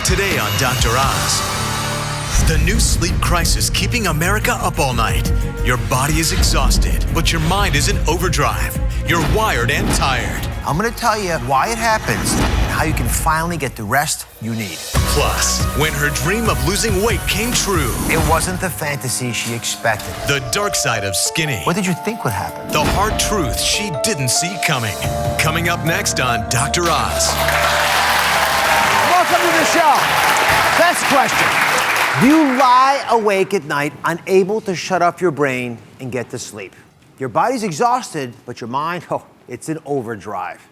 Today on Dr. Oz. The new sleep crisis keeping America up all night. Your body is exhausted, but your mind is in overdrive. You're wired and tired. I'm going to tell you why it happens and how you can finally get the rest you need. Plus, when her dream of losing weight came true. It wasn't the fantasy she expected. The dark side of skinny. What did you think would happen? The hard truth she didn't see coming. Coming up next on Dr. Oz. Welcome to the show. Best question. Do you lie awake at night, unable to shut off your brain and get to sleep? Your body's exhausted, but your mind, it's in overdrive.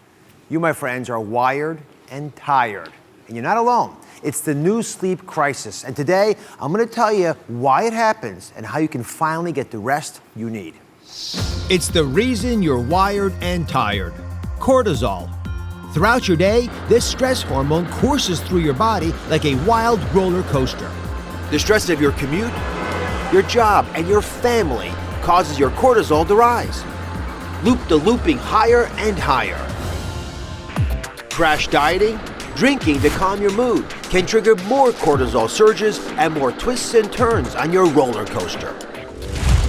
You, my friends, are wired and tired. And you're not alone. It's the new sleep crisis. And today, I'm going to tell you why it happens and how you can finally get the rest you need. It's the reason you're wired and tired. Cortisol. Throughout your day, this stress hormone courses through your body like a wild roller coaster. The stress of your commute, your job, and your family causes your cortisol to rise. Loop-de-looping higher and higher. Crash dieting, drinking to calm your mood can trigger more cortisol surges and more twists and turns on your roller coaster.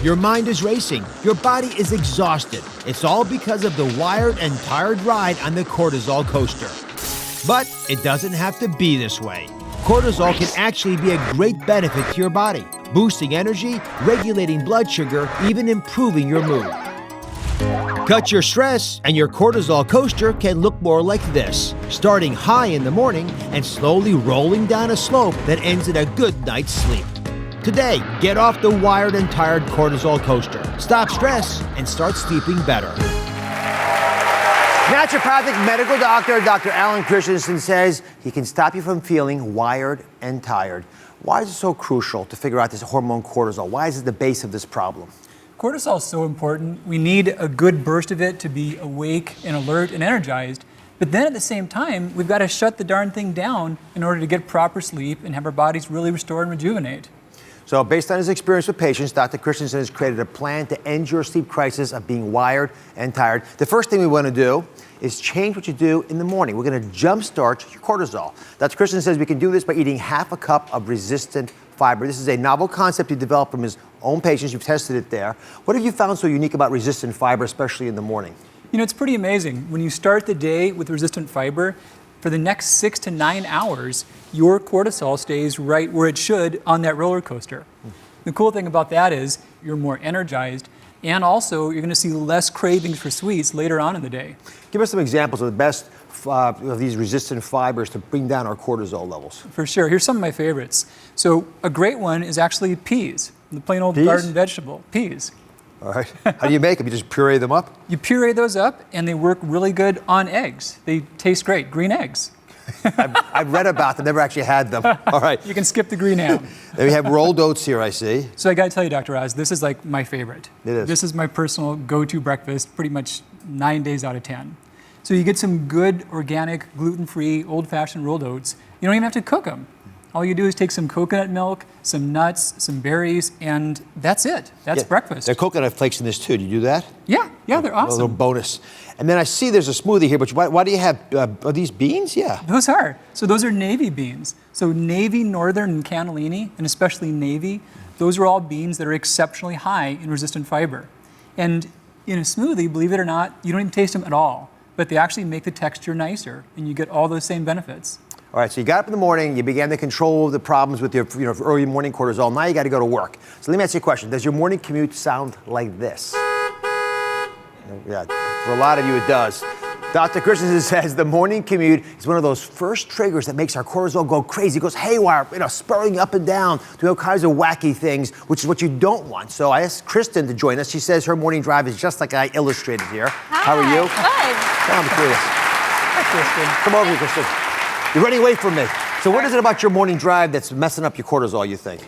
Your mind is racing. Your body is exhausted. It's all because of the wired and tired ride on the cortisol coaster. But it doesn't have to be this way. Cortisol can actually be a great benefit to your body, boosting energy, regulating blood sugar, even improving your mood. Cut your stress, and your cortisol coaster can look more like this, starting high in the morning and slowly rolling down a slope that ends in a good night's sleep. Today, get off the wired and tired cortisol coaster. Stop stress and start sleeping better. Naturopathic medical doctor, Dr. Alan Christensen, says he can stop you from feeling wired and tired. Why is it so crucial to figure out this hormone cortisol? Why is it the base of this problem? Cortisol is so important. We need a good burst of it to be awake and alert and energized. But then at the same time, we've got to shut the darn thing down in order to get proper sleep and have our bodies really restore and rejuvenate. So based on his experience with patients, Dr. Christensen has created a plan to end your sleep crisis of being wired and tired. The first thing we want to do is change what you do in the morning. We're going to jumpstart your cortisol. Dr. Christensen says we can do this by eating half a cup of resistant fiber. This is a novel concept he developed from his own patients. You've tested it there. What have you found so unique about resistant fiber, especially in the morning? You know, it's pretty amazing. When you start the day with resistant fiber, for the next 6 to 9 hours, your cortisol stays right where it should on that roller coaster. The cool thing about that is you're more energized, and also you're going to see less cravings for sweets later on in the day. Give us some examples of the best of these resistant fibers to bring down our cortisol levels. For sure. Here's some of my favorites. So a great one is actually peas, the plain old garden vegetable, peas. All right. How do you make them? You just puree them up? You puree those up, and they work really good on eggs. They taste great, green eggs. I've read about them, never actually had them. All right. You can skip the green ham. Then we have rolled oats here, I see. So I got to tell you, Dr. Oz, this is like my favorite. It is. This is my personal go-to breakfast pretty much 9 days out of 10. So you get some good, organic, gluten-free, old-fashioned rolled oats. You don't even have to cook them. All you do is take some coconut milk, some nuts, some berries, and that's it. That's breakfast. There are coconut flakes in this too. Do you do that? Yeah, they're awesome. A little bonus. And then I see there's a smoothie here, but why do you have, are these beans? Yeah. Those are. So those are navy beans. So navy, northern, and cannellini, and especially navy, those are all beans that are exceptionally high in resistant fiber. And in a smoothie, believe it or not, you don't even taste them at all, but they actually make the texture nicer, and you get all those same benefits. All right, so you got up in the morning, you began to control the problems with your early morning cortisol. Now you got to go to work. So let me ask you a question. Does your morning commute sound like this? Yeah, for a lot of you it does. Dr. Christensen says the morning commute is one of those first triggers that makes our cortisol go crazy. It goes haywire, spurring up and down, doing all kinds of wacky things, which is what you don't want. So I asked Kristen to join us. She says her morning drive is just like I illustrated here. Hi, how are you? Good. Come on, curious. Hi, Kristen. Come over here, Kristen. You're running away from me. So what is it about your morning drive that's messing up your cortisol, you think?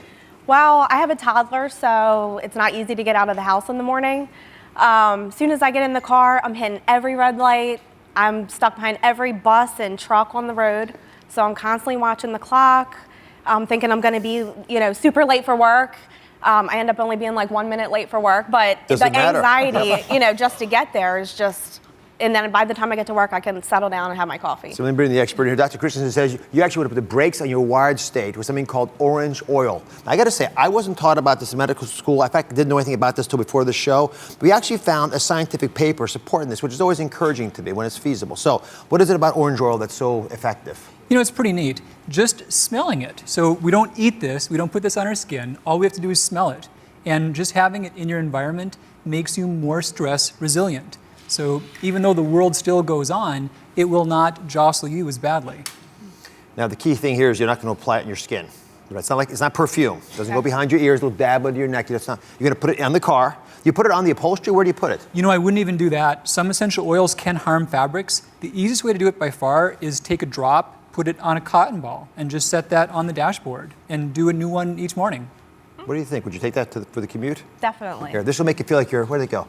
Well, I have a toddler, so it's not easy to get out of the house in the morning. As soon as I get in the car, I'm hitting every red light. I'm stuck behind every bus and truck on the road. So I'm constantly watching the clock. I'm thinking I'm going to be, super late for work. I end up only being like 1 minute late for work, but Doesn't the matter. anxiety, just to get there is just and then by the time I get to work, I can settle down and have my coffee. So let me bring the expert in here. Dr. Christensen says you actually want to put the brakes on your wired state with something called orange oil. Now, I got to say, I wasn't taught about this in medical school. In fact, I didn't know anything about this till before the show. We actually found a scientific paper supporting this, which is always encouraging to me when it's feasible. So what is it about orange oil that's so effective? You know, it's pretty neat. Just smelling it. So we don't eat this, we don't put this on our skin. All we have to do is smell it. And just having it in your environment makes you more stress resilient. So even though the world still goes on, it will not jostle you as badly. Now, the key thing here is you're not going to apply it in your skin. It's not perfume. It doesn't go behind your ears, it'll dab into your neck. You're going to put it on the car. You put it on the upholstery, where do you put it? You know, I wouldn't even do that. Some essential oils can harm fabrics. The easiest way to do it by far is take a drop, put it on a cotton ball, and just set that on the dashboard and do a new one each morning. What do you think? Would you take that for the commute? Definitely. Here, this will make you feel like you're, where did it go?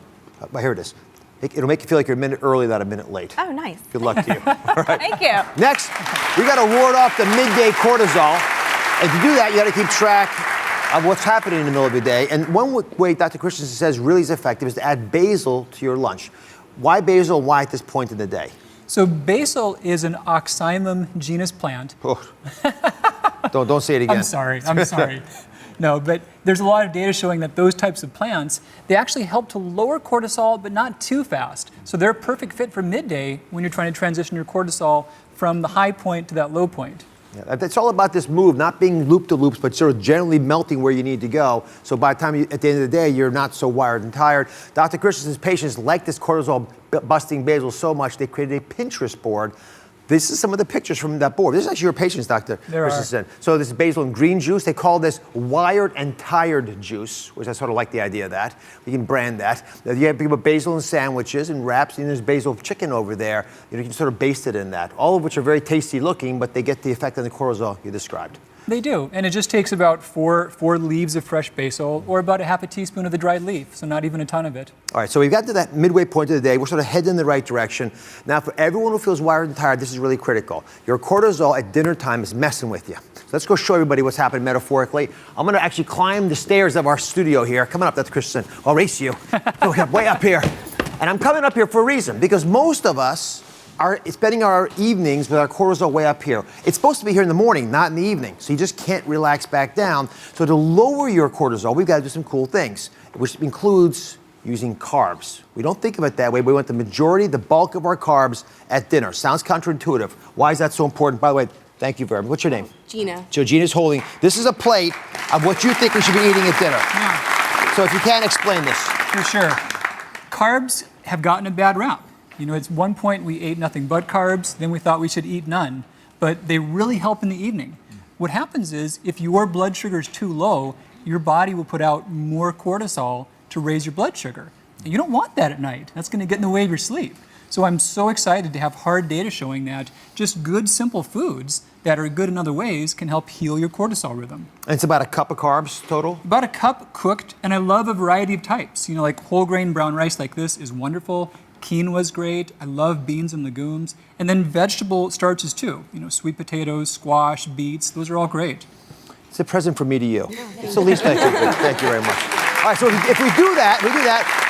Here it is. It'll make you feel like you're a minute early, not a minute late. Oh, nice. Good luck to you. All right. Thank you. Next, we got to ward off the midday cortisol. And to do that, you got to keep track of what's happening in the middle of your day. And one way Dr. Christensen says really is effective is to add basil to your lunch. Why basil? Why at this point in the day? So basil is an oxymum genus plant. Oh. Don't say it again. I'm sorry. No, but there's a lot of data showing that those types of plants, they actually help to lower cortisol, but not too fast. So they're a perfect fit for midday when you're trying to transition your cortisol from the high point to that low point. Yeah, it's all about this move, not being loop-to-loops, but sort of generally melting where you need to go. So by the time at the end of the day, you're not so wired and tired. Dr. Christensen's patients like this cortisol-busting basil so much, they created a Pinterest board. This is some of the pictures from that board. This is actually your patients, Dr. Christensen. So this is basil and green juice. They call this wired and tired juice, which I sort of like the idea of that. We can brand that. Now, you have people basil in sandwiches and wraps, and there's basil chicken over there. You can sort of baste it in that. All of which are very tasty looking, but they get the effect on the cortisol you described. They do, and it just takes about four leaves of fresh basil, or about a half a teaspoon of the dried leaf, so not even a ton of it. All right, so we've got to that midway point of the day. We're sort of heading in the right direction. Now, for everyone who feels wired and tired, this is really critical. Your cortisol at dinner time is messing with you. So let's go show everybody what's happening metaphorically. I'm going to actually climb the stairs of our studio here. Coming up, Dr. Christensen. I'll race you. So we're way up here. And I'm coming up here for a reason, because most of us are spending our evenings with our cortisol way up here. It's supposed to be here in the morning, not in the evening. So you just can't relax back down. So to lower your cortisol, we've got to do some cool things, which includes using carbs. We don't think of it that way, but we want the bulk of our carbs at dinner. Sounds counterintuitive. Why is that so important? By the way, thank you very much. What's your name? Gina. So Gina's holding, this is a plate of what you think we should be eating at dinner. Yeah. So if you can, explain this. For sure. Carbs have gotten a bad rap. You know, at one point we ate nothing but carbs, then we thought we should eat none, but they really help in the evening. What happens is, if your blood sugar is too low, your body will put out more cortisol to raise your blood sugar. And you don't want that at night. That's going to get in the way of your sleep. So I'm so excited to have hard data showing that just good, simple foods that are good in other ways can help heal your cortisol rhythm. And it's about a cup of carbs total? About a cup cooked, and I love a variety of types. You know, like whole grain brown rice like this is wonderful. Quinoa's great. I love beans and legumes. And then vegetable starches too. You know, sweet potatoes, squash, beets, those are all great. It's a present from me to you. It's the least I can do. Thank you very much. All right, so if we do that,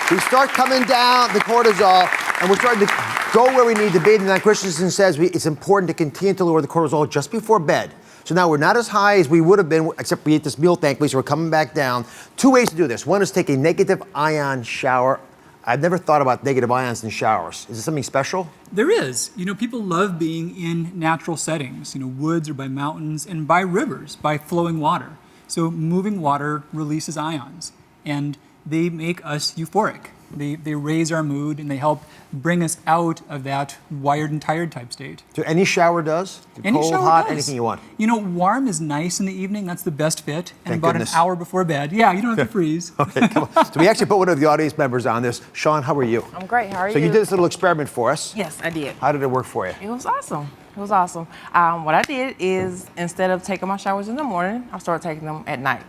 we start coming down the cortisol, and we're starting to go where we need to be. And then Christensen says it's important to continue to lower the cortisol just before bed. So now we're not as high as we would have been, except we ate this meal, thankfully, so we're coming back down. Two ways to do this. One is take a negative ion shower. I've never thought about negative ions in showers. Is it something special? There is. You know, people love being in natural settings, you know, woods or by mountains and by rivers, by flowing water. So moving water releases ions, and they make us euphoric. They raise our mood, and they help bring us out of that wired and tired type state. So any shower does? Cold, hot, anything you want? You know, warm is nice in the evening. That's the best fit. And Thank about goodness. an hour before bed. Yeah, you don't have to freeze. Okay, come on. So we actually put one of the audience members on this. Sean, how are you? I'm great. How are you? So you did this little experiment for us. Yes, I did. How did it work for you? It was awesome. It was awesome. What I did is, instead of taking my showers in the morning, I started taking them at night.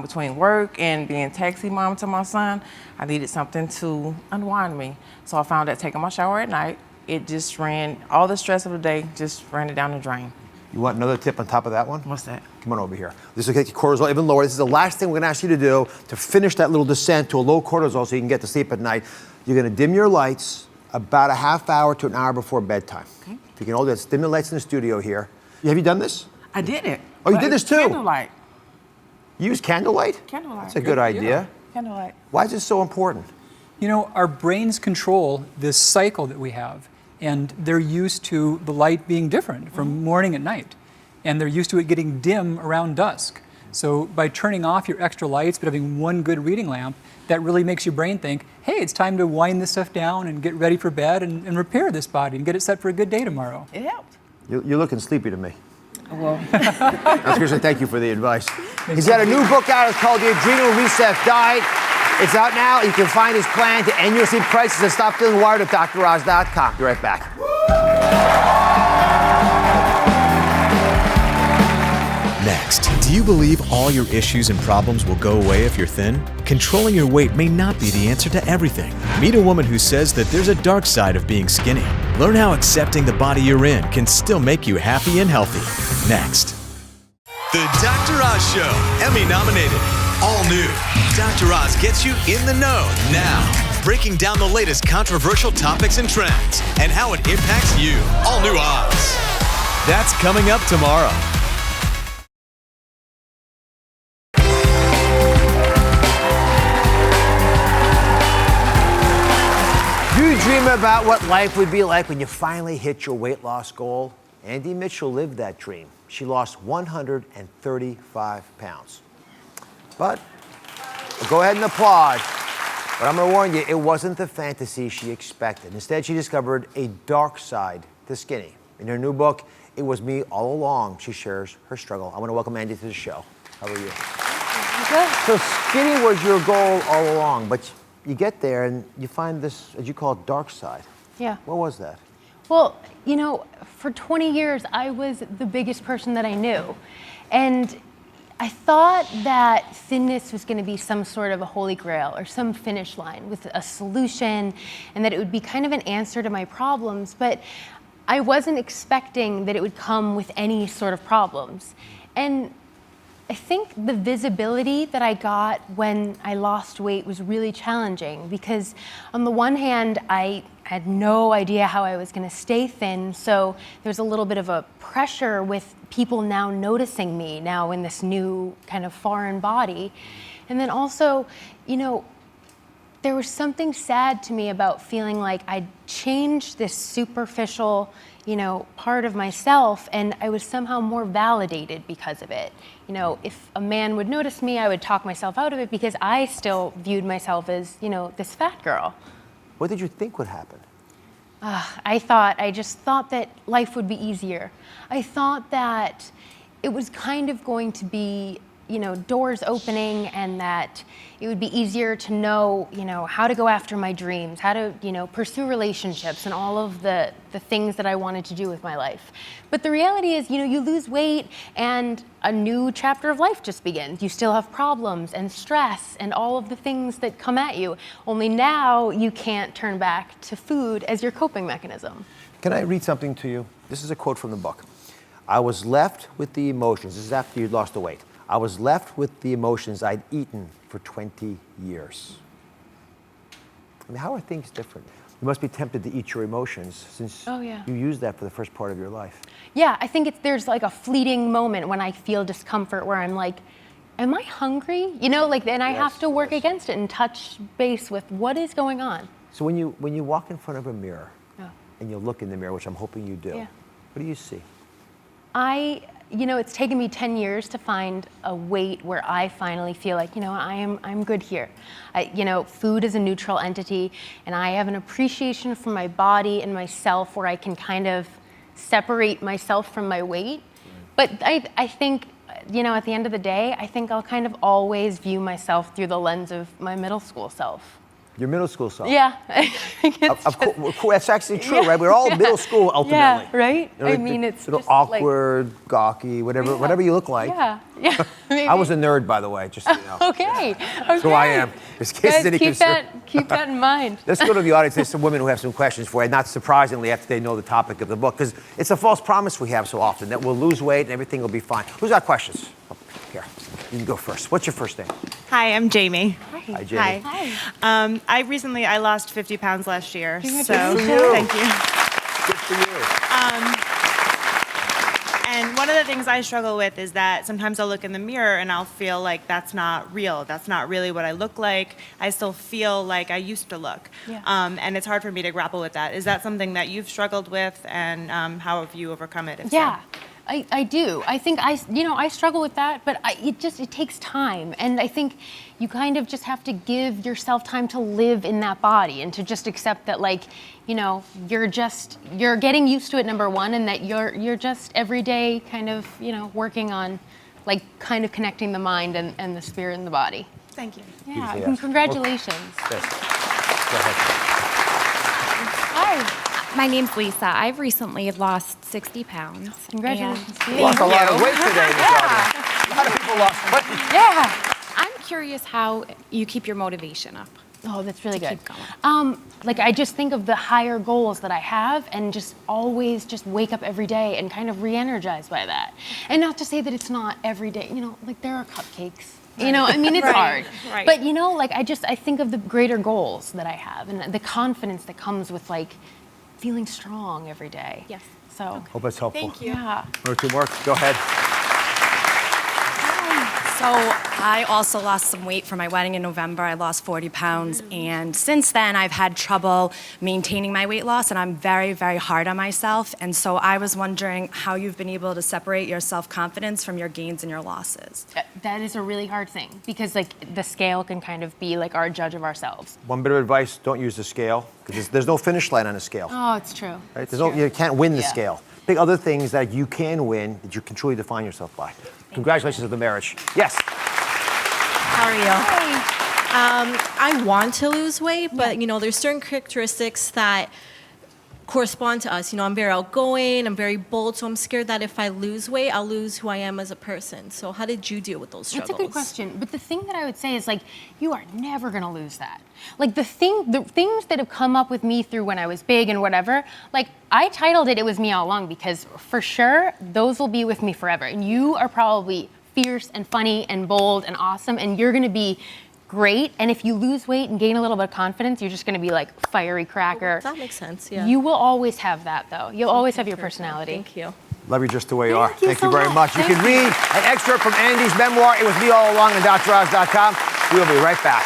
Between work and being taxi mom to my son, I needed something to unwind me. So I found that taking my shower at night, it just ran, all the stress of the day, just ran it down the drain. You want another tip on top of that one? What's that? Come on over here. This will get your cortisol even lower. This is the last thing we're gonna ask you to do to finish that little descent to a low cortisol so you can get to sleep at night. You're gonna dim your lights about a half hour to an hour before bedtime. Okay. If you can hold it, dim the lights in the studio here. Have you done this? I did it. Oh, you but did this it's too? Candlelight. You use candlelight? Candlelight. That's a good idea. Candlelight. Why is this so important? You know, our brains control this cycle that we have, and they're used to the light being different from morning and night, and they're used to it getting dim around dusk. So by turning off your extra lights but having one good reading lamp, that really makes your brain think, hey, it's time to wind this stuff down and get ready for bed and repair this body and get it set for a good day tomorrow. It helped. You're looking sleepy to me. Well, I was going to say thank you for the advice. He's got a new book out. It's called The Adrenal Reset Diet. It's out now. You can find his plan to end your sleep crisis and stop feeling wired at DrOz.com. Be right back. Next, do you believe all your issues and problems will go away if you're thin? Controlling your weight may not be the answer to everything. Meet a woman who says that there's a dark side of being skinny. Learn how accepting the body you're in can still make you happy and healthy. Next. The Dr. Oz Show, Emmy nominated. All new. Dr. Oz gets you in the know now. Breaking down the latest controversial topics and trends and how it impacts you. All new Oz. That's coming up tomorrow. Do you dream about what life would be like when you finally hit your weight loss goal? Andie Mitchell lived that dream. She lost 135 pounds. But, go ahead and applaud. But I'm going to warn you, it wasn't the fantasy she expected. Instead, she discovered a dark side to skinny. In her new book, It Was Me All Along, she shares her struggle. I want to welcome Andie to the show. How are you? Good. So skinny was your goal all along, but you get there and you find this, as you call it, dark side. Yeah. What was that? Well, you know, for 20 years, I was the biggest person that I knew. And I thought that thinness was going to be some sort of a holy grail or some finish line with a solution, and that it would be kind of an answer to my problems. But I wasn't expecting that it would come with any sort of problems. And I think the visibility that I got when I lost weight was really challenging because on the one hand, I had no idea how I was going to stay thin, so there was a little bit of a pressure with people now noticing me now in this new kind of foreign body. And then also, you know, there was something sad to me about feeling like I'd changed this superficial, you know, part of myself, and I was somehow more validated because of it. You know, if a man would notice me, I would talk myself out of it because I still viewed myself as, you know, this fat girl. What did you think would happen? I just thought that life would be easier. I thought that it was kind of going to be, you know, doors opening, and that it would be easier to know, you know, how to go after my dreams, how to, you know, pursue relationships and all of the things that I wanted to do with my life. But the reality is, you know, you lose weight and a new chapter of life just begins. You still have problems and stress and all of the things that come at you. Only now you can't turn back to food as your coping mechanism. Can I read something to you? This is a quote from the book. I was left with the emotions. This is after you'd lost the weight. I was left with the emotions I'd eaten for 20 years. I mean, how are things different? You must be tempted to eat your emotions since you used that for the first part of your life. Yeah, I think there's like a fleeting moment when I feel discomfort where I'm like, am I hungry? You know, like, and I have to work against it and touch base with what is going on. So when you walk in front of a mirror and you look in the mirror, which I'm hoping you do, what do you see? You know, it's taken me 10 years to find a weight where I finally feel like, you know, I'm good here. You know, food is a neutral entity, and I have an appreciation for my body and myself where I can kind of separate myself from my weight. But I think, you know, at the end of the day, I think I'll kind of always view myself through the lens of my middle school self. Your middle school self? Yeah. Of course, that's actually true, right? We're all middle school ultimately. Yeah, right? You know, I mean, it's just awkward, gawky, whatever you look like. Yeah, maybe. I was a nerd, by the way, just so you know. Okay. That's who I am. Just in case Guys, any concern. keep that in mind. Let's go to the audience. There's some women who have some questions for you, not surprisingly, after they know the topic of the book, because it's a false promise we have so often that we'll lose weight and everything will be fine. Who's got questions? Oh, here, you can go first. What's your first name? Hi, I'm Jamie. Hi, Jamie. Hi. I lost 50 pounds last year. So Good for you. thank you. Good for you. And one of the things I struggle with is that sometimes I'll look in the mirror and I'll feel like that's not real. That's not really what I look like. I still feel like I used to look. Yeah. And it's hard for me to grapple with that. Is that something that you've struggled with, and how have you overcome it? If so? Yeah, I do. I think I struggle with that, but it takes time. And I think you kind of just have to give yourself time to live in that body and to just accept that, like, you're getting used to it, number one, and that you're just every day kind of, working on, like, kind of connecting the mind and the spirit and the body. Thank you. Yeah, Yes. congratulations. Yes. Go ahead. Hi. My name's Lisa. I've recently lost 60 pounds. Congratulations. You lost a lot of weight today, Miss Audrey. A lot of people lost weight. Yeah. I'm curious how you keep your motivation up. Oh, that's really good. Keep going. Like, I just think of the higher goals that I have and just always just wake up every day and kind of re-energized by that. And not to say that it's not every day, like there are cupcakes. I mean, it's hard. Right. But, I think of the greater goals that I have and the confidence that comes with, like, feeling strong every day. Yes. So, Hope that's helpful. Thank you. yeah. One or two more. Go ahead. So I also lost some weight for my wedding in November. I lost 40 pounds. And since then, I've had trouble maintaining my weight loss, and I'm very, very hard on myself. And so I was wondering how you've been able to separate your self-confidence from your gains and your losses. That is a really hard thing because, like, the scale can kind of be like our judge of ourselves. One bit of advice: don't use the scale, because there's no finish line on a scale. Oh, it's true. Right? You can't win the Yeah. scale. Pick other things that you can win that you can truly define yourself by. Congratulations on the marriage. Yes. How are you? I want to lose weight, but there's certain characteristics that correspond to us. I'm very outgoing, I'm very bold, so I'm scared that if I lose weight, I'll lose who I am as a person. So how did you deal with those struggles? That's a good question. But the thing that I would say is, like, you are never gonna lose that. Like, the things that have come up with me through when I was big and whatever, like, I titled it was me all along, because for sure those will be with me forever. And you are probably fierce and funny and bold and awesome, and you're gonna be great. And if you lose weight and gain a little bit of confidence, you're just gonna be like fiery cracker. That makes sense, yeah. You will always have that, though. You'll always have your personality. Thank you. Love you just the way you are. Thank you so very much. much. You can read an excerpt from Andie's memoir, It Was Me All Along, on DrOz.com. We'll be right back.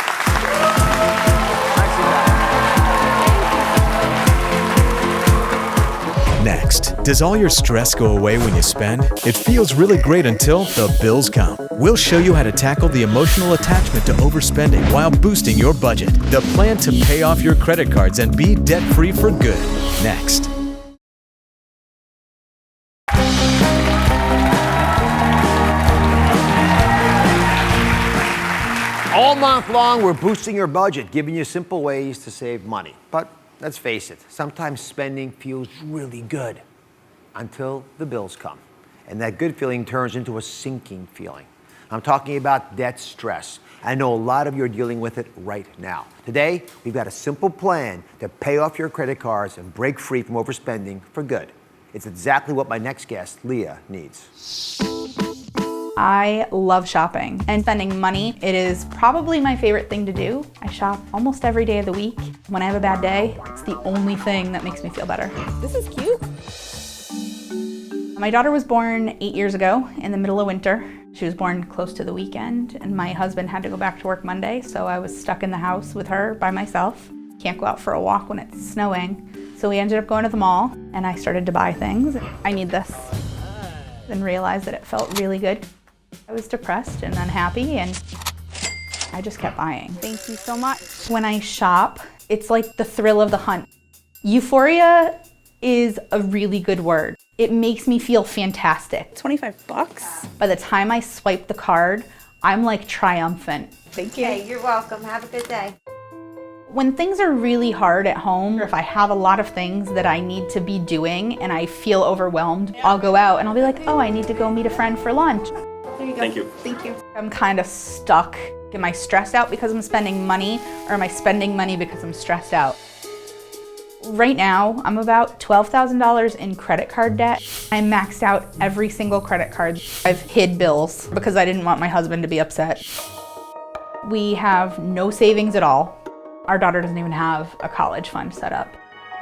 Next, does all your stress go away when you spend? It feels really great until the bills come. We'll show you how to tackle the emotional attachment to overspending while boosting your budget. The plan to pay off your credit cards and be debt-free for good. Next. All month long, we're boosting your budget, giving you simple ways to save money. But let's face it, sometimes spending feels really good until the bills come. And that good feeling turns into a sinking feeling. I'm talking about debt stress. I know a lot of you are dealing with it right now. Today, we've got a simple plan to pay off your credit cards and break free from overspending for good. It's exactly what my next guest, Leah, needs. I love shopping and spending money. It is probably my favorite thing to do. I shop almost every day of the week. When I have a bad day, it's the only thing that makes me feel better. This is cute. My daughter was born 8 years ago in the middle of winter. She was born close to the weekend, and my husband had to go back to work Monday, so I was stuck in the house with her by myself. Can't go out for a walk when it's snowing. So we ended up going to the mall, and I started to buy things. I need this, and realized that it felt really good. I was depressed and unhappy, and I just kept buying. Thank you so much. When I shop, it's like the thrill of the hunt. Euphoria is a really good word. It makes me feel fantastic. $25. By the time I swipe the card, I'm like triumphant. Thank you. Hey, you're welcome. Have a good day. When things are really hard at home, or if I have a lot of things that I need to be doing and I feel overwhelmed, I'll go out and I'll be like, oh, I need to go meet a friend for lunch. There you go. Thank you. Thank you. I'm kind of stuck. Am I stressed out because I'm spending money, or am I spending money because I'm stressed out? Right now, I'm about $12,000 in credit card debt. I maxed out every single credit card. I've hid bills because I didn't want my husband to be upset. We have no savings at all. Our daughter doesn't even have a college fund set up.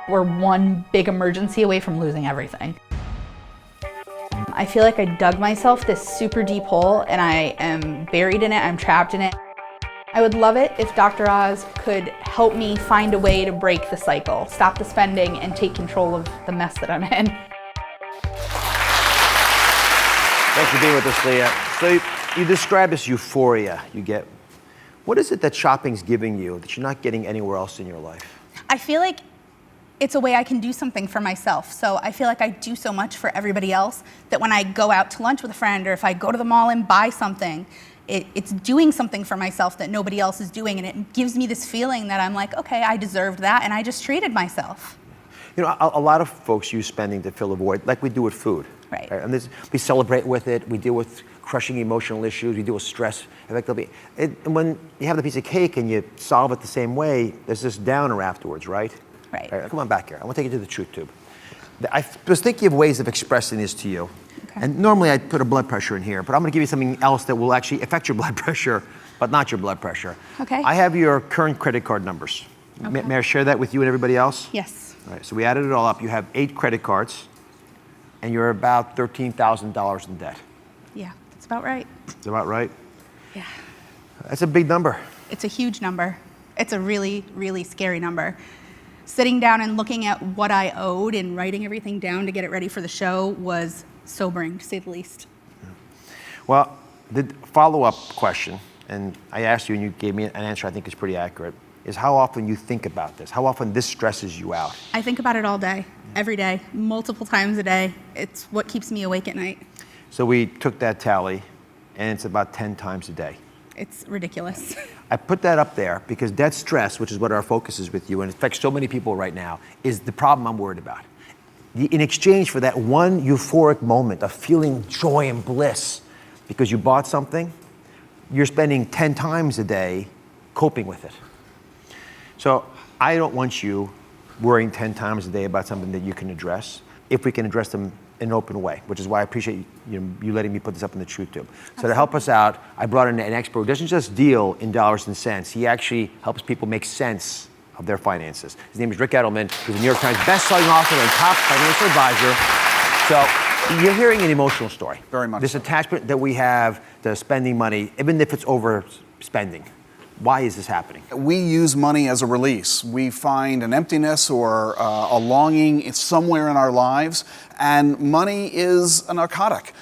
We're one big emergency away from losing everything. I feel like I dug myself this super deep hole and I am buried in it, I'm trapped in it. I would love it if Dr. Oz could help me find a way to break the cycle, stop the spending, and take control of the mess that I'm in. Thanks for being with us, Leah. So you describe this euphoria you get. What is it that shopping's giving you that you're not getting anywhere else in your life? I feel like it's a way I can do something for myself. So I feel like I do so much for everybody else that when I go out to lunch with a friend or if I go to the mall and buy something, it's doing something for myself that nobody else is doing. And it gives me this feeling that I'm like, okay, I deserved that and I just treated myself. You know, a lot of folks use spending to fill a void, like we do with food. Right. And we celebrate with it, we deal with crushing emotional issues, we deal with stress effectively. And when you have the piece of cake and you solve it the same way, there's this downer afterwards, right? Right. All right, come on back here. I want to take you to the truth tube. I was thinking of ways of expressing this to you. Okay. And normally I'd put a blood pressure in here, but I'm going to give you something else that will actually affect your blood pressure, but not your blood pressure. Okay. I have your current credit card numbers. Okay. May I share that with you and everybody else? Yes. All right, so we added it all up. You have 8 credit cards, and you're about $13,000 in debt. Yeah, that's about right. Is about right? Yeah. That's a big number. It's a huge number. It's a really, really scary number. Sitting down and looking at what I owed and writing everything down to get it ready for the show was sobering, to say the least. Well, the follow-up question, and I asked you and you gave me an answer I think is pretty accurate, is how often you think about this, how often this stresses you out. I think about it all day, every day, multiple times a day. It's what keeps me awake at night. So we took that tally, and it's about 10 times a day. It's ridiculous. I put that up there because debt stress, which is what our focus is with you, and it affects so many people right now, is the problem I'm worried about. In exchange for that one euphoric moment of feeling joy and bliss because you bought something, you're spending 10 times a day coping with it. So I don't want you worrying 10 times a day about something that you can address, if we can address them in an open way, which is why I appreciate you letting me put this up in the truth tube. So to help us out, I brought in an expert who doesn't just deal in dollars and cents. He actually helps people make sense of their finances. His name is Rick Edelman. He's a New York Times best-selling author and top financial advisor. So you're hearing an emotional story. Very much. This attachment that we have to spending money, even if it's overspending. Why is this happening? We use money as a release. We find an emptiness or a longing somewhere in our lives, and money is a narcotic.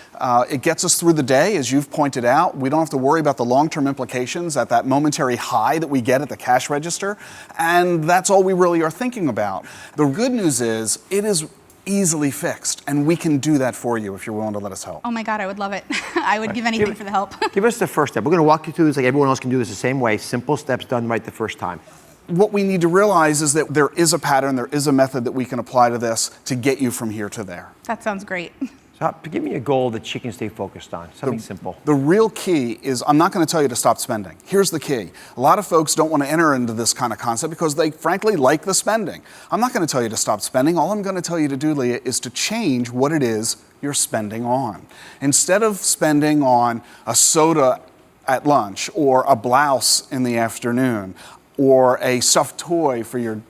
It gets us through the day, as you've pointed out. We don't have to worry about the long-term implications at that momentary high that we get at the cash register, and that's all we really are thinking about. The good news is it is easily fixed, and we can do that for you if you're willing to let us help. Oh my God, I would love it. I would give anything for the help. Give us the first step. We're going to walk you through this like everyone else can do this the same way. Simple steps done right the first time. What we need to realize is that there is a pattern, there is a method that we can apply to this to get you from here to there. That sounds great. So give me a goal that you can stay focused on, something simple. The real key is, I'm not going to tell you to stop spending. Here's the key. A lot of folks don't want to enter into this kind of concept because they frankly like the spending. I'm not going to tell you to stop spending. All I'm going to tell you to do, Leah, is to change what it is you're spending on. Instead of spending on a soda at lunch or a blouse in the afternoon or a stuffed toy for your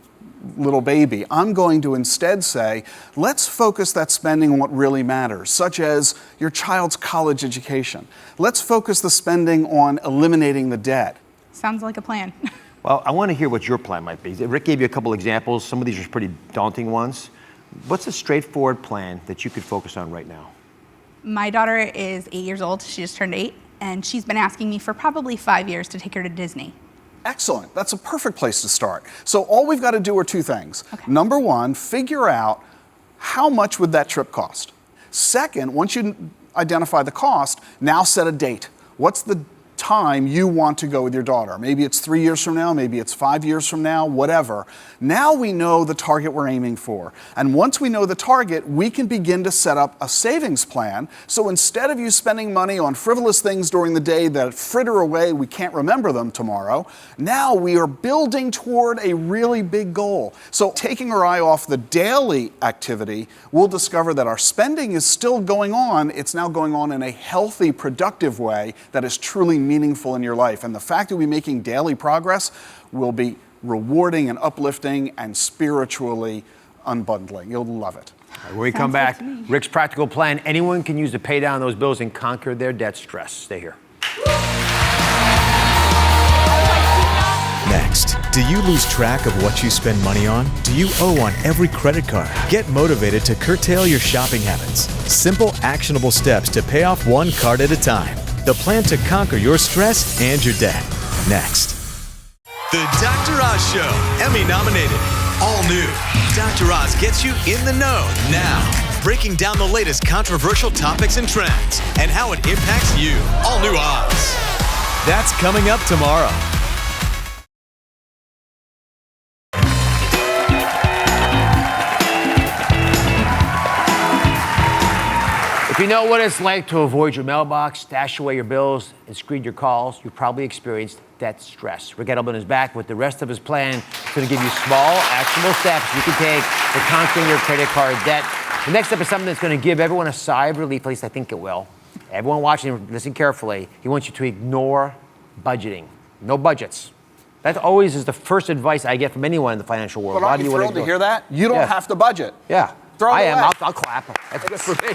little baby, I'm going to instead say, let's focus that spending on what really matters, such as your child's college education. Let's focus the spending on eliminating the debt. Sounds like a plan. Well, I want to hear what your plan might be. Rick gave you a couple examples. Some of these are pretty daunting ones. What's a straightforward plan that you could focus on right now? My daughter is 8 years old. She just turned 8, and she's been asking me for probably 5 years to take her to Disney. Excellent. That's a perfect place to start. So all we've got to do are 2 things. Okay. Number 1, figure out how much would that trip cost. Second, once you identify the cost, now set a date. What's the time you want to go with your daughter? Maybe it's 3 years from now, maybe it's 5 years from now, whatever. Now we know the target we're aiming for. And once we know the target, we can begin to set up a savings plan. So instead of you spending money on frivolous things during the day that fritter away, we can't remember them tomorrow, now we are building toward a really big goal. So taking our eye off the daily activity, we'll discover that our spending is still going on. It's now going on in a healthy, productive way that is truly meaningful meaningful in your life. And the fact that we're making daily progress will be rewarding and uplifting and spiritually unbundling. You'll love it. When we come back, Rick's practical plan anyone can use to pay down those bills and conquer their debt stress. Stay here. Next, do you lose track of what you spend money on? Do you owe on every credit card? Get motivated to curtail your shopping habits. Simple, actionable steps to pay off one card at a time. The plan to conquer your stress and your debt. Next. The Dr. Oz Show, Emmy nominated. All new. Dr. Oz gets you in the know now. Breaking down the latest controversial topics and trends and how it impacts you. All new Oz. That's coming up tomorrow. If you know what it's like to avoid your mailbox, stash away your bills, and screen your calls, you've probably experienced debt stress. Rick Edelman is back with the rest of his plan. He's going to give you small, actionable steps you can take to conquering your credit card debt. The next step is something that's going to give everyone a sigh of relief, at least I think it will. Everyone watching, listen carefully. He wants you to ignore budgeting. No budgets. That always is the first advice I get from anyone in the financial world. But aren't you thrilled to hear that? You don't have to budget. Yeah. Throw it I am. away. I'll clap. That's good for me.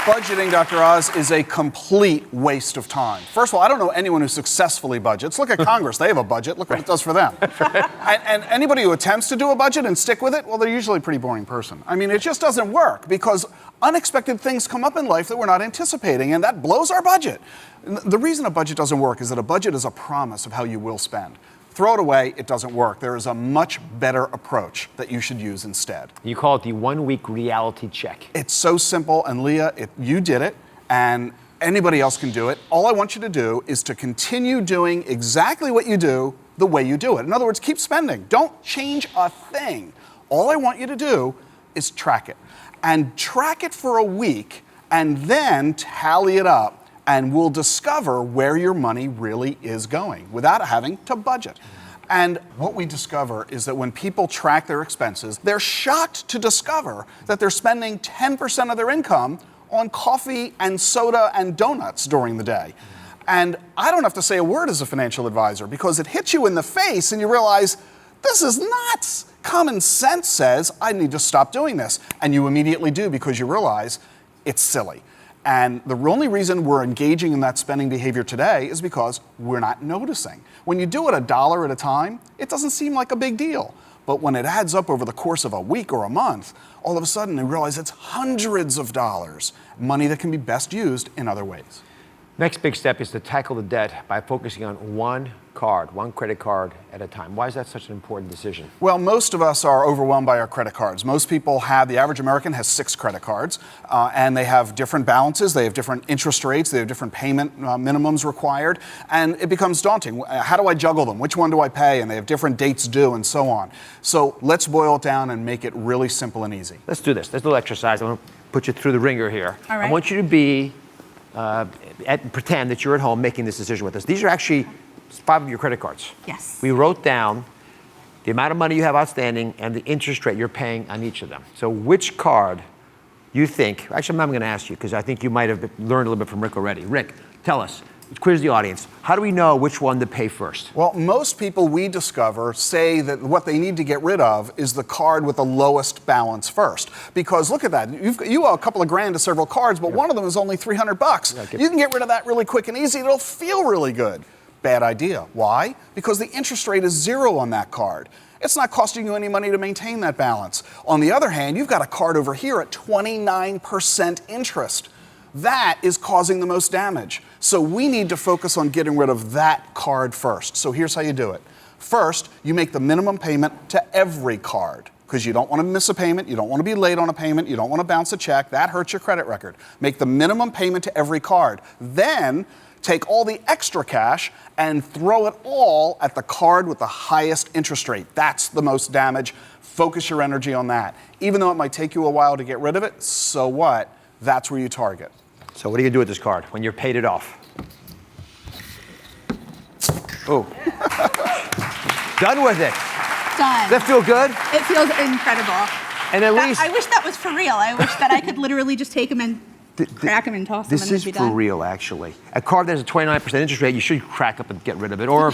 Budgeting, Dr. Oz, is a complete waste of time. First of all, I don't know anyone who successfully budgets. Look at Congress. They have a budget. Look what it does for them. And anybody who attempts to do a budget and stick with it, well, they're usually a pretty boring person. I mean, it just doesn't work because unexpected things come up in life that we're not anticipating, and that blows our budget. The reason a budget doesn't work is that a budget is a promise of how you will spend. Throw it away, it doesn't work. There is a much better approach that you should use instead. You call it the 1 week reality check. It's so simple, and Leah, you did it, and anybody else can do it. All I want you to do is to continue doing exactly what you do the way you do it. In other words, keep spending. Don't change a thing. All I want you to do is track it. And track it for a week, and then tally it up. And we'll discover where your money really is going without having to budget. And what we discover is that when people track their expenses, they're shocked to discover that they're spending 10% of their income on coffee and soda and donuts during the day. And I don't have to say a word as a financial advisor because it hits you in the face and you realize, this is nuts. Common sense says, I need to stop doing this. And you immediately do because you realize it's silly. And the only reason we're engaging in that spending behavior today is because we're not noticing. When you do it $1 at a time, it doesn't seem like a big deal. But when it adds up over the course of a week or a month, all of a sudden you realize it's hundreds of dollars, money that can be best used in other ways. Next big step is to tackle the debt by focusing on one credit card at a time. Why is that such an important decision? Well, most of us are overwhelmed by our credit cards. Most people the average American has 6 credit cards, and they have different balances, they have different interest rates, they have different payment minimums required, and it becomes daunting. How do I juggle them? Which one do I pay? And they have different dates due and so on. So let's boil it down and make it really simple and easy. Let's do this. Let's do a little exercise. I'm going to put you through the ringer here. All right. I want you to pretend that you're at home making this decision with us. These are actually 5 of your credit cards. Yes. We wrote down the amount of money you have outstanding and the interest rate you're paying on each of them. So which card you think, actually I'm not going to ask you because I think you might have learned a little bit from Rick already. Rick, tell us, quiz the audience. How do we know which one to pay first? Well, most people we discover say that what they need to get rid of is the card with the lowest balance first. Because look at that, you owe a couple of grand to several cards, but one of them is only $300. You can get rid of that really quick and easy. It'll feel really good. Bad idea. Why? Because the interest rate is 0 on that card. It's not costing you any money to maintain that balance. On the other hand, you've got a card over here at 29% interest. That is causing the most damage. So we need to focus on getting rid of that card first. So here's how you do it. First, you make the minimum payment to every card because you don't want to miss a payment, you don't want to be late on a payment, you don't want to bounce a check. That hurts your credit record. Make the minimum payment to every card. Then take all the extra cash and throw it all at the card with the highest interest rate. That's the most damage. Focus your energy on that. Even though it might take you a while to get rid of it, so what? That's where you target. So what are you going to do with this card when you're paid it off? Oh. Done with it. Done. Does that feel good? It feels incredible. And at least I wish that was for real. I wish that I could literally just take them and Crack them and toss them, and This then is be for done. real, actually. A card that has a 29% interest rate, you should crack up and get rid of it, or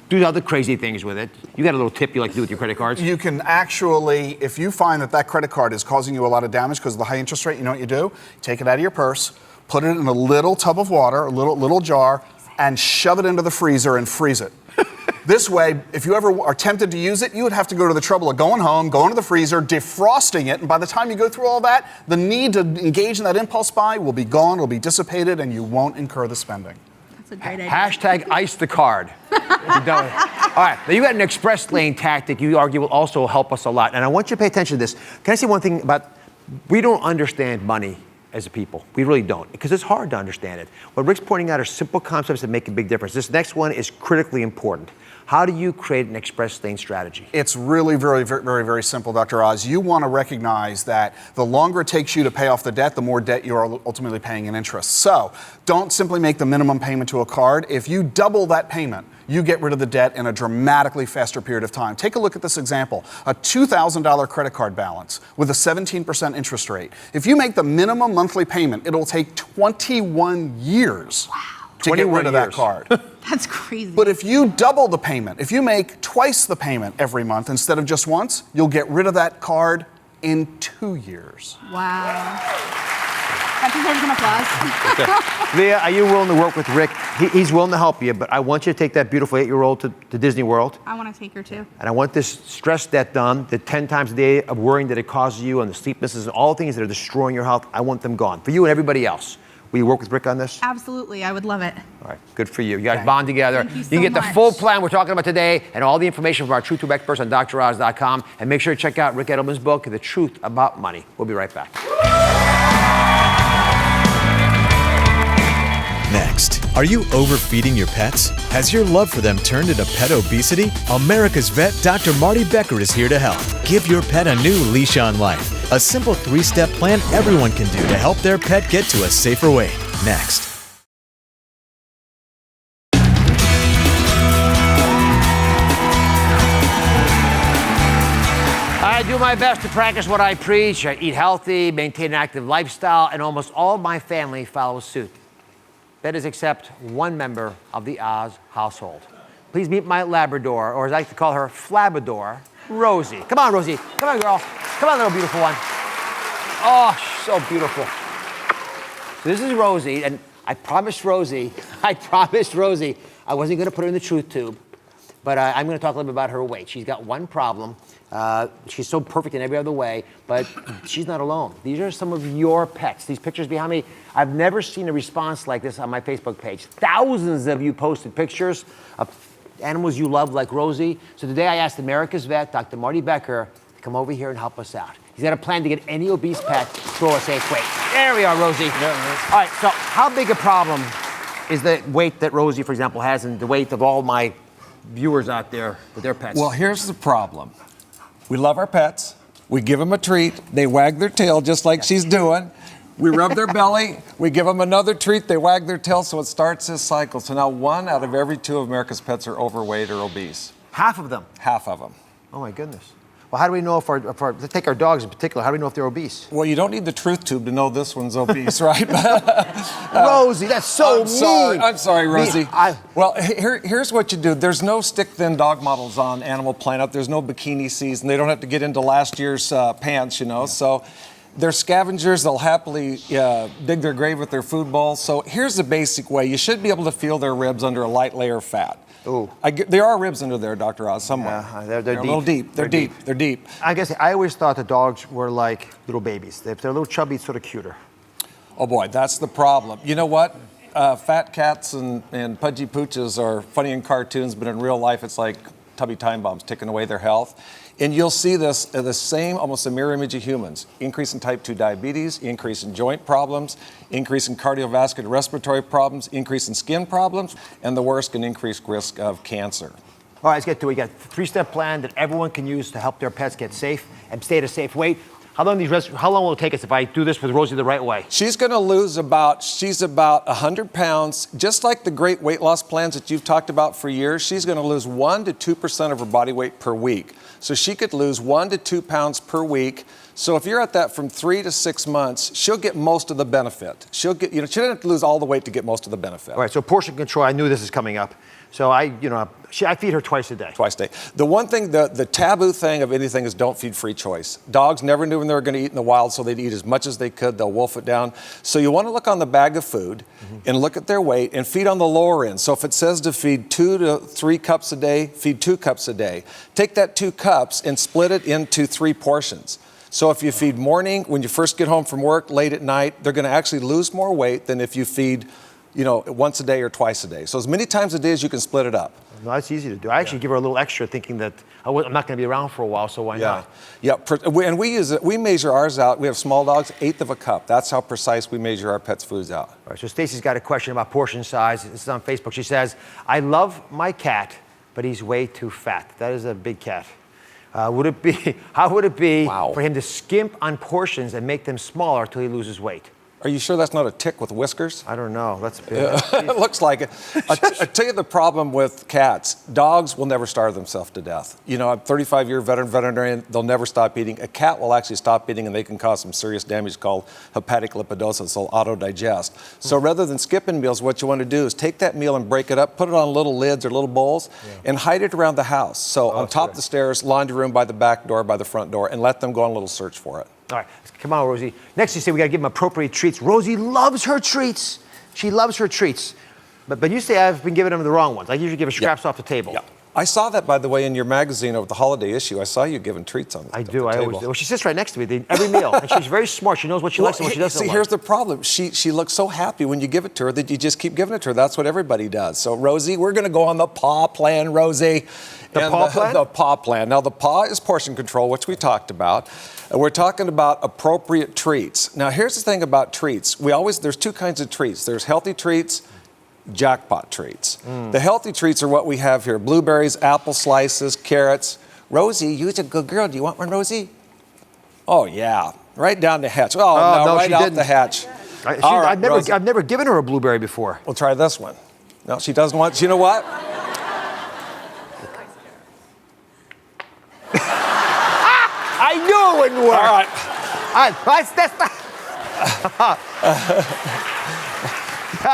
do other crazy things with it. You got a little tip you like to do with your credit cards? You can actually, if you find that credit card is causing you a lot of damage because of the high interest rate, you know what you do? Take it out of your purse, put it in a little tub of water, a little jar, and shove it into the freezer and freeze it. This way, if you ever are tempted to use it, you would have to go to the trouble of going home, going to the freezer, defrosting it, and by the time you go through all that, the need to engage in that impulse buy will be gone, will be dissipated, and you won't incur the spending. That's a great idea. Hashtag ice the card. You're done with it. All right, now you got an express lane tactic you argue will also help us a lot. And I want you to pay attention to this. Can I say one thing about, we don't understand money as a people. We really don't, because it's hard to understand it. What Rick's pointing out are simple concepts that make a big difference. This next one is critically important. How do you create an express lane strategy? It's really very simple, Dr. Oz. You want to recognize that the longer it takes you to pay off the debt, the more debt you are ultimately paying in interest. So don't simply make the minimum payment to a card. If you double that payment, you get rid of the debt in a dramatically faster period of time. Take a look at this example. A $2,000 credit card balance with a 17% interest rate. If you make the minimum monthly payment, it'll take 21 years to get rid of that card. That's crazy. But if you double the payment, if you make twice the payment every month instead of just once, you'll get rid of that card in 2 years. Wow. That deserves an applause. Leah, are you willing to work with Rick? He's willing to help you, but I want you to take that beautiful 8-year-old to Disney World. I want to take her too. And I want this stress debt done, the 10 times a day of worrying that it causes you, and the sleeplessness and all the things that are destroying your health. I want them gone. For you and everybody else. Will you work with Rick on this? Absolutely, I would love it. All right, good for you. You guys bond together. Thank you so can get the much. full plan we're talking about today and all the information from our Truth to experts on DrOz.com. And make sure to check out Rick Edelman's book, The Truth About Money. We'll be right back. Next, are you overfeeding your pets? Has your love for them turned into pet obesity? America's vet, Dr. Marty Becker, is here to help. Give your pet a new leash on life. A simple 3-step plan everyone can do to help their pet get to a safer weight. Next. I do my best to practice what I preach. I eat healthy, maintain an active lifestyle, and almost all my family follows suit. That is except one member of the Oz household. Please meet my Labrador, or as I like to call her, Flabador, Rosie. Come on, Rosie. Come on, girl. Come on, little beautiful one. Oh, she's so beautiful. So this is Rosie, and I promised Rosie I wasn't going to put her in the truth tube, but I'm going to talk a little bit about her weight. She's got one problem. She's so perfect in every other way, but she's not alone. These are some of your pets. These pictures behind me, I've never seen a response like this on my Facebook page. Thousands of you posted pictures of animals you love like Rosie. So today I asked America's vet, Dr. Marty Becker, to come over here and help us out. He's got a plan to get any obese pet to a safe weight. There we are, Rosie. All right, so how big a problem is the weight that Rosie, for example, has and the weight of all my viewers out there with their pets? Well, here's the problem. We love our pets. We give them a treat. They wag their tail just like she's doing. We rub their belly. We give them another treat. They wag their tail, so it starts this cycle. So now 1 out of every 2 of America's pets are overweight or obese. Half of them? Half of them. Oh, my goodness. Well, how do we know if let's take our dogs in particular, how do we know if they're obese? Well, you don't need the truth tube to know this one's obese, right? Rosie, that's so mean. I'm sorry, Rosie. Well, here's what you do. There's no stick-thin dog models on Animal Planet. There's no bikini season. They don't have to get into last year's pants, you know. Yeah. So they're scavengers. They'll happily dig their grave with their food bowl. So here's the basic way. You should be able to feel their ribs under a light layer of fat. Ooh. There are ribs under there, Dr. Oz, somewhere. Yeah, they're deep. A little deep. They're deep. I guess I always thought the dogs were like little babies. If they're a little chubby, it's sort of cuter. Oh boy, that's the problem. You know what? Fat cats and pudgy pooches are funny in cartoons, but in real life it's like tubby time bombs taking away their health. And you'll see this, the same, almost a mirror image of humans. Increase in type 2 diabetes, increase in joint problems, increase in cardiovascular respiratory problems, increase in skin problems, and the worst, an increased risk of cancer. All right, let's get to it. We got a 3-step plan that everyone can use to help their pets get safe and stay at a safe weight. How long will it take us if I do this with Rosie the right way? She's going to lose about 100 pounds, just like the great weight loss plans that you've talked about for years. She's going to lose 1 to 2% of her body weight per week. So she could lose 1 to 2 pounds per week. So if you're at that from 3 to 6 months, she'll get most of the benefit. She doesn't have to lose all the weight to get most of the benefit. All right, so portion control, I knew this is coming up. So I feed her twice a day. Twice a day. The one thing, the taboo thing of anything is don't feed free choice. Dogs never knew when they were going to eat in the wild, so they'd eat as much as they could. They'll wolf it down. So you want to look on the bag of food and look at their weight and feed on the lower end. So if it says to feed 2 to 3 cups a day, feed 2 cups a day. Take that 2 cups and split it into 3 portions. So if you feed morning, when you first get home from work, late at night, they're going to actually lose more weight than if you feed once a day or twice a day. So as many times a day as you can split it up. No, that's easy to do. I actually give her a little extra thinking that I'm not going to be around for a while, so why not? Yeah, and we measure ours out. We have small dogs, 1/8 of a cup. That's how precise we measure our pets' foods out. All right, so Stacy's got a question about portion size. This is on Facebook. She says, I love my cat, but he's way too fat. That is a big cat. How would it be for him to skimp on portions and make them smaller till he loses weight? Are you sure that's not a tick with whiskers? I don't know. That's big. It looks like it. I tell you the problem with cats. Dogs will never starve themselves to death. I'm a 35-year veterinarian. They'll never stop eating. A cat will actually stop eating, and they can cause some serious damage called hepatic lipidosis. They'll auto-digest. So rather than skipping meals, what you want to do is take that meal and break it up, put it on little lids or little bowls, and hide it around the house. So on top of the stairs, laundry room, by the back door, by the front door, and let them go on a little search for it. All right, come on, Rosie. Next, you say we got to give him appropriate treats. Rosie loves her treats. She loves her treats. But you say I've been giving them the wrong ones. I usually give her scraps off the table. Yeah. I saw that, by the way, in your magazine over the holiday issue. I saw you giving treats on the table. I always do. Well, she sits right next to me every meal, and she's very smart. She knows what she likes and what she doesn't like. See, here's the problem. She looks so happy when you give it to her that you just keep giving it to her. That's what everybody does. So, Rosie, we're going to go on the paw plan, Rosie. The paw plan? The paw plan. Now, the paw is portion control, which we talked about. We're talking about appropriate treats. Now, here's the thing about treats. There's 2 kinds of treats. There's healthy treats, jackpot treats. The healthy treats are what we have here. Blueberries, apple slices, carrots. Rosie, you're a good girl. Do you want one, Rosie? Oh, yeah. Right down the hatch. Oh, no, right out the hatch. I've never given her a blueberry before. We'll try this one. No, she doesn't want. You know what? I knew it wouldn't work. All right. That's not.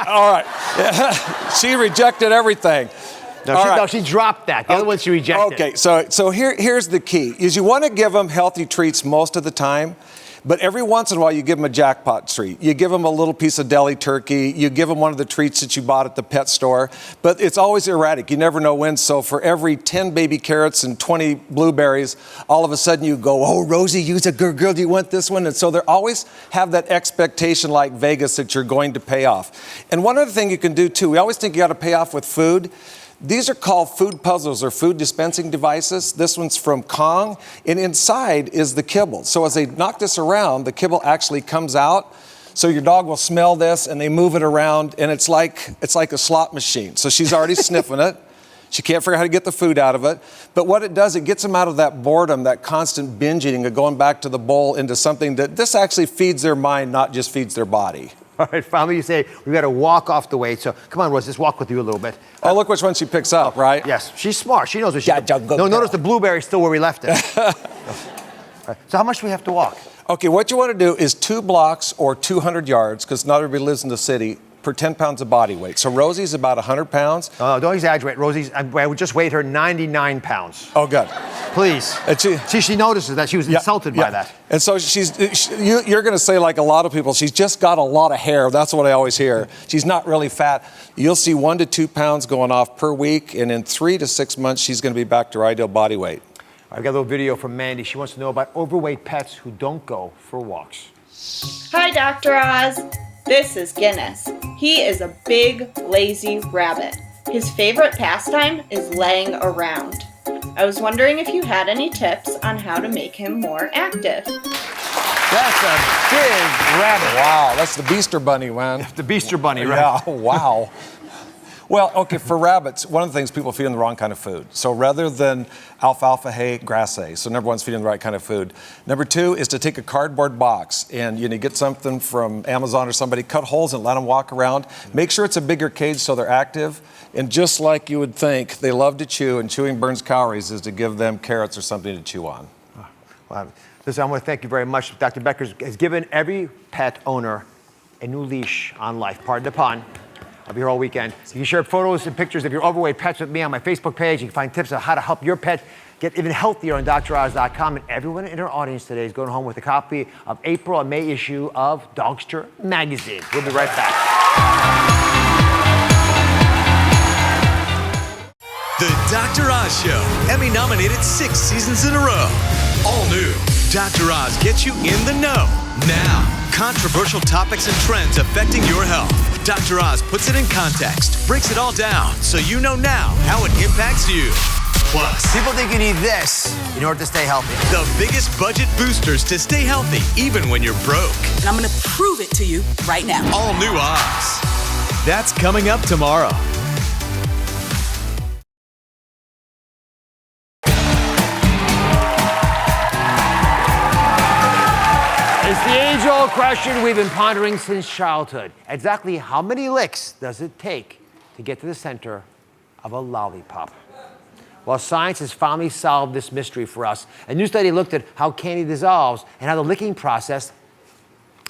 All right. She rejected everything. No, she dropped that. The other one she rejected. Okay, so here's the key, is you want to give them healthy treats most of the time, but every once in a while you give them a jackpot treat. You give them a little piece of deli turkey. You give them one of the treats that you bought at the pet store, but it's always erratic. You never know when. So for every 10 baby carrots and 20 blueberries, all of a sudden you go, oh, Rosie, you're a good girl. Do you want this one? And so they always have that expectation like Vegas that you're going to pay off. And one other thing you can do too, we always think you got to pay off with food. These are called food puzzles or food dispensing devices. This one's from Kong, and inside is the kibble. So as they knock this around, the kibble actually comes out. So your dog will smell this, and they move it around, and it's like a slot machine. So she's already sniffing it. She can't figure out how to get the food out of it. But what it does, it gets them out of that boredom, that constant binge eating, of going back to the bowl into something that this actually feeds their mind, not just feeds their body. All right, finally you say we've got to walk off the weight. So come on, Rose, let's walk with you a little bit. Oh, look which one she picks up, right? Yes, she's smart. She knows what she's doing. No, notice the blueberry's still where we left it. Right. So how much do we have to walk? Okay, what you want to do is 2 blocks or 200 yards, because not everybody lives in the city, per 10 pounds of body weight. So Rosie's about 100 pounds. Don't exaggerate. I just weighed her 99 pounds. Oh, good. Please. She notices that. She was insulted by that. And so you're going to say, like a lot of people, she's just got a lot of hair. That's what I always hear. She's not really fat. You'll see 1 to 2 pounds going off per week, and in 3 to 6 months, she's going to be back to her ideal body weight. I've got a little video from Mandy. She wants to know about overweight pets who don't go for walks. Hi, Dr. Oz. This is Guinness. He is a big, lazy rabbit. His favorite pastime is laying around. I was wondering if you had any tips on how to make him more active. That's a big rabbit. Wow, that's the Beaster Bunny, man. The Beaster Bunny, right? Yeah, wow. Well, okay, for rabbits, one of the things people feed them the wrong kind of food. So rather than alfalfa hay, grass hay. So number 1 is feeding the right kind of food. Number 2 is to take a cardboard box and get something from Amazon or somebody, cut holes and let them walk around. Make sure it's a bigger cage so they're active. And just like you would think, they love to chew, and chewing burns calories, is to give them carrots or something to chew on. Well, Listen, I want to thank you very much. Dr. Becker has given every pet owner a new leash on life. Pardon the pun. I'll be here all weekend. You can share photos and pictures of your overweight pets with me on my Facebook page. You can find tips on how to help your pet get even healthier on DrOz.com. And everyone in our audience today is going home with a copy of April and May issue of Dogster Magazine. We'll be right back. The Dr. Oz Show, Emmy-nominated 6 seasons in a row. All new. Dr. Oz gets you in the know now. Controversial topics and trends affecting your health. Dr. Oz puts it in context, breaks it all down, so you know now how it impacts you. Plus, people think you need this in order to stay healthy. The biggest budget boosters to stay healthy, even when you're broke. And I'm going to prove it to you right now. All new Oz. That's coming up tomorrow. It's the age-old question we've been pondering since childhood. Exactly how many licks does it take to get to the center of a lollipop? Well, science has finally solved this mystery for us. A new study looked at how candy dissolves and how the licking process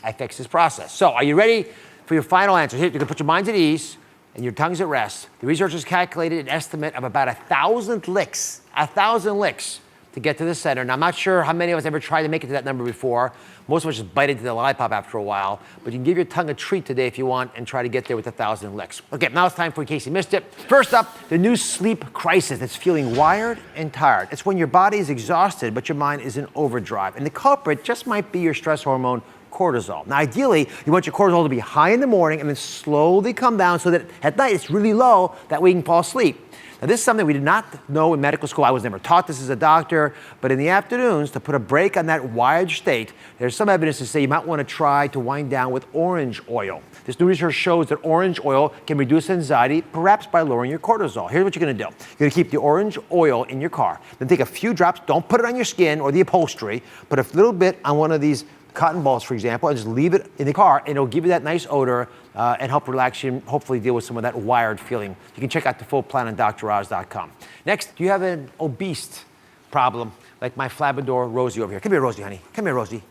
affects this process. So, are you ready for your final answer? Here, you can put your minds at ease and your tongues at rest. The researchers calculated an estimate of about 1,000 licks. 1,000 licks to get to the center. Now, I'm not sure how many of us ever tried to make it to that number before. Most of us just bite into the lollipop after a while. But you can give your tongue a treat today if you want and try to get there with 1,000 licks. Okay, now it's time for in case you missed it. First up, the new sleep crisis that's feeling wired and tired. It's when your body is exhausted, but your mind is in overdrive. And the culprit just might be your stress hormone, cortisol. Now, ideally, you want your cortisol to be high in the morning and then slowly come down so that at night it's really low, that way you can fall asleep. Now, this is something we did not know in medical school. I was never taught this as a doctor, but in the afternoons, to put a break on that wired state, there's some evidence to say you might want to try to wind down with orange oil. This new research shows that orange oil can reduce anxiety, perhaps by lowering your cortisol. Here's what you're going to do. You're going to keep the orange oil in your car. Then take a few drops. Don't put it on your skin or the upholstery. Put a little bit on one of these cotton balls, for example, and just leave it in the car, and it'll give you that nice odor and help relax you and hopefully deal with some of that wired feeling. You can check out the full plan on DrOz.com. Next, do you have an obese problem like my Labrador Rosie over here? Come here, Rosie, honey. Come here, Rosie.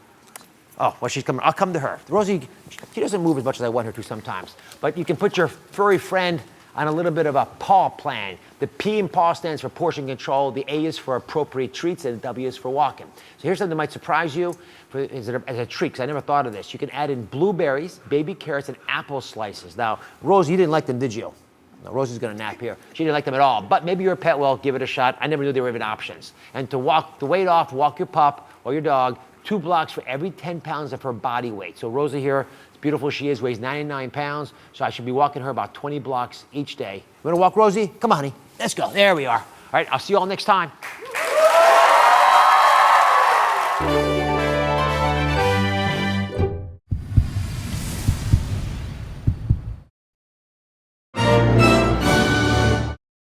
Oh, well, she's coming. I'll come to her. Rosie, she doesn't move as much as I want her to sometimes, but you can put your furry friend on a little bit of a PAW plan. The P in PAW stands for portion control, the A is for appropriate treats, and the W is for walking. So here's something that might surprise you as a treat, because I never thought of this. You can add in blueberries, baby carrots, and apple slices. Now, Rosie, you didn't like them, did you? No, Rosie's gonna nap here. She didn't like them at all, but maybe your pet will. Give it a shot. I never knew there were even options. And to weight off, walk your pup or your dog 2 blocks for every 10 pounds of her body weight. So Rosie here, as beautiful as she is, weighs 99 pounds, so I should be walking her about 20 blocks each day. You wanna walk, Rosie? Come on, honey. Let's go. There we are. All right, I'll see you all next time.